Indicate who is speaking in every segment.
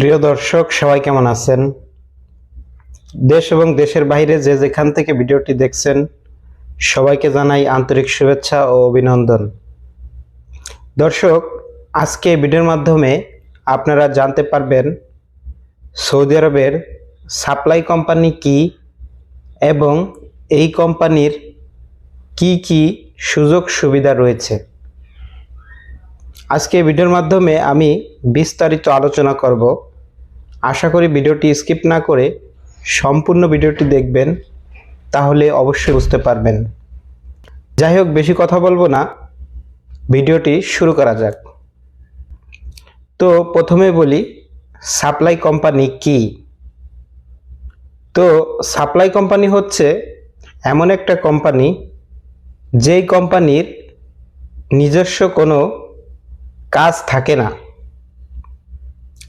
Speaker 1: প্রিয় দর্শক, সবাই কেমন আছেন? দেশ এবং দেশের বাইরে যে যেখান থেকে ভিডিওটি দেখছেন সবাইকে জানাই আন্তরিক শুভেচ্ছা ও অভিনন্দন। দর্শক, আজকে ভিডিওর মাধ্যমে আপনারা জানতে পারবেন সৌদি আরবের সাপ্লাই কোম্পানি কি এবং এই কোম্পানির কি কি সুযোগ সুবিধা রয়েছে। আজকে ভিডিওর মাধ্যমে আমি বিস্তারিত আলোচনা করব। আশা করি ভিডিওটি স্কিপ না করে সম্পূর্ণ ভিডিওটি দেখবেন, তাহলে অবশ্যই বুঝতে পারবেন। যাই হোক, বেশি কথা বলবো না, ভিডিওটি শুরু করা যাক। তো প্রথমে বলি সাপ্লাই কোম্পানি কি। তো সাপ্লাই কোম্পানি হচ্ছে এমন একটা কোম্পানি যেই কোম্পানির নিজস্ব কোনো কাজ থাকে না।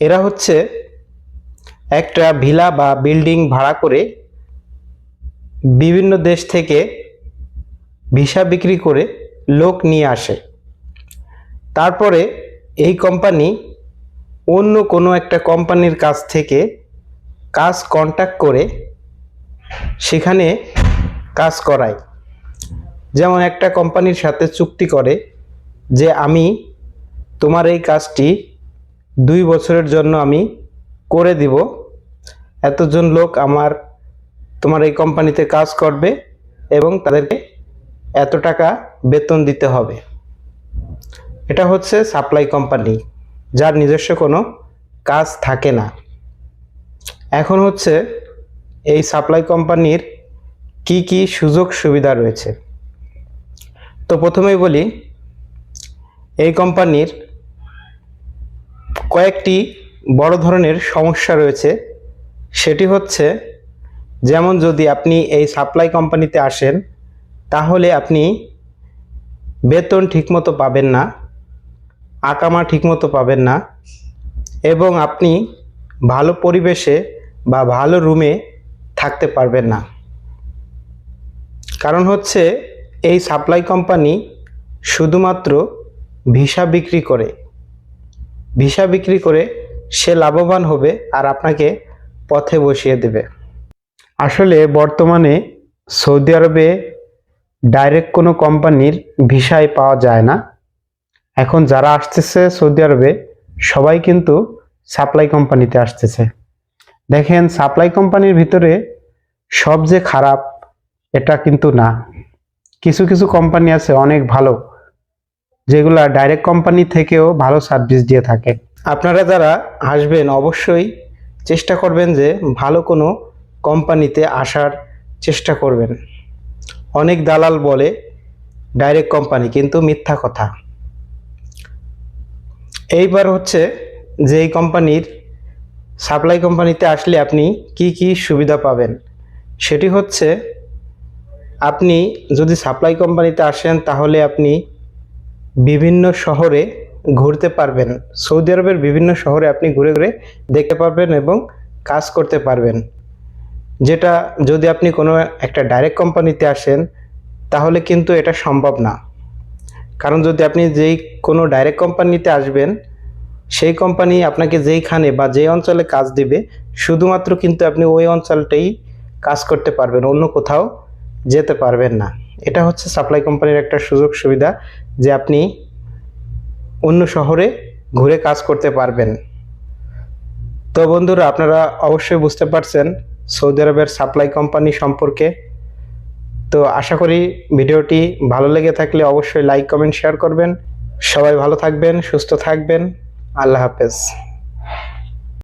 Speaker 1: এরা হচ্ছে একটা ভিলা বা বিল্ডিং ভাড়া করে বিভিন্ন দেশ থেকে ভিসা বিক্রি করে লোক নিয়ে আসে। তারপরে এই কোম্পানি অন্য কোনো একটা কোম্পানির কাছ থেকে কাজ কন্ট্যাক্ট করে সেখানে কাজ করায়। যেমন একটা কোম্পানির সাথে চুক্তি করে যে আমি তোমার এই কাজটি 2 বছরের জন্য আমি করে দিব, এতজন লোক তোমার এই কোম্পানিতে কাজ করবে এবং তাদেরকে এত টাকা বেতন দিতে হবে। এটা হচ্ছে সাপ্লাই কোম্পানি, যার নিজস্ব কোনো কাজ থাকে না। এখন হচ্ছে এই সাপ্লাই কোম্পানির কি কি সুযোগ সুবিধা রয়েছে। তো প্রথমেই বলি, এই কোম্পানির কয়েকটি বড় ধরনের সমস্যা রয়েছে। সেটি হচ্ছে, যেমন যদি আপনি এই সাপ্লাই কোম্পানিতে আসেন তাহলে আপনি বেতন ঠিকমতো পাবেন না, আকামা ঠিকমতো পাবেন না, এবং আপনি ভালো পরিবেশে বা ভালো রুমে থাকতে পারবেন না। কারণ হচ্ছে এই সাপ্লাই কোম্পানি শুধুমাত্র ভিসা বিক্রি করে। ভিসা বিক্রি করে সে লাভবান হবে আর আপনাকে পথে বসিয়ে দেবে। আসলে বর্তমানে সৌদি আরবে ডাইরেক্ট কোনো কোম্পানির ভিসাই পাওয়া যায় না। এখন যারা আসতেছে সৌদি আরবে সবাই কিন্তু সাপ্লাই কোম্পানিতে আসতেছে। দেখেন, সাপ্লাই কোম্পানির ভিতরে সব যে খারাপ এটা কিন্তু না। কিছু কিছু কোম্পানি আছে অনেক ভালো, যেগুলা ডাইরেক্ট কোম্পানি থেকেও ভালো সার্ভিস দিয়ে থাকে। আপনারা যারা আসবেন অবশ্যই চেষ্টা করবেন যে ভালো কোনো কোম্পানিতে আসার চেষ্টা করবেন। অনেক দালাল বলে ডাইরেক্ট কোম্পানি, কিন্তু মিথ্যা কথা। এইবার হচ্ছে যে এই কোম্পানির সাপ্লাই কোম্পানিতে আসলে আপনি কি কি সুবিধা পাবেন। সেটি হচ্ছে, আপনি যদি সাপ্লাই কোম্পানিতে আসেন তাহলে আপনি বিভিন্ন শহরে ঘুরতে পারবেন। সৌদি আরবের বিভিন্ন শহরে আপনি ঘুরে ঘুরে দেখতে পারবেন এবং কাজ করতে পারবেন, যেটা যদি আপনি কোনো একটা ডাইরেক্ট কোম্পানিতে আসেন তাহলে কিন্তু এটা সম্ভব না। কারণ যদি আপনি যেই কোনো ডাইরেক্ট কোম্পানিতে আসবেন, সেই কোম্পানি আপনাকে যেইখানে বা যেই অঞ্চলে কাজ দিবে শুধুমাত্র কিন্তু আপনি ওই অঞ্চলটাই কাজ করতে পারবেন, অন্য কোথাও যেতে পারবেন না। এটা হচ্ছে সাপ্লাই কোম্পানির একটা সুযোগ সুবিধা, যে আপনি অন্য শহরে ঘুরে কাজ করতে পারবেন। তো বন্ধুরা, আপনারা অবশ্যই বুঝতে পারছেন সৌদি আরবের সাপ্লাই কোম্পানি সম্পর্কে। তো আশা করি ভিডিওটি ভালো লেগে থাকলে অবশ্যই লাইক, কমেন্ট, শেয়ার করবেন। সবাই ভালো থাকবেন, সুস্থ থাকবেন। আল্লাহ হাফেজ।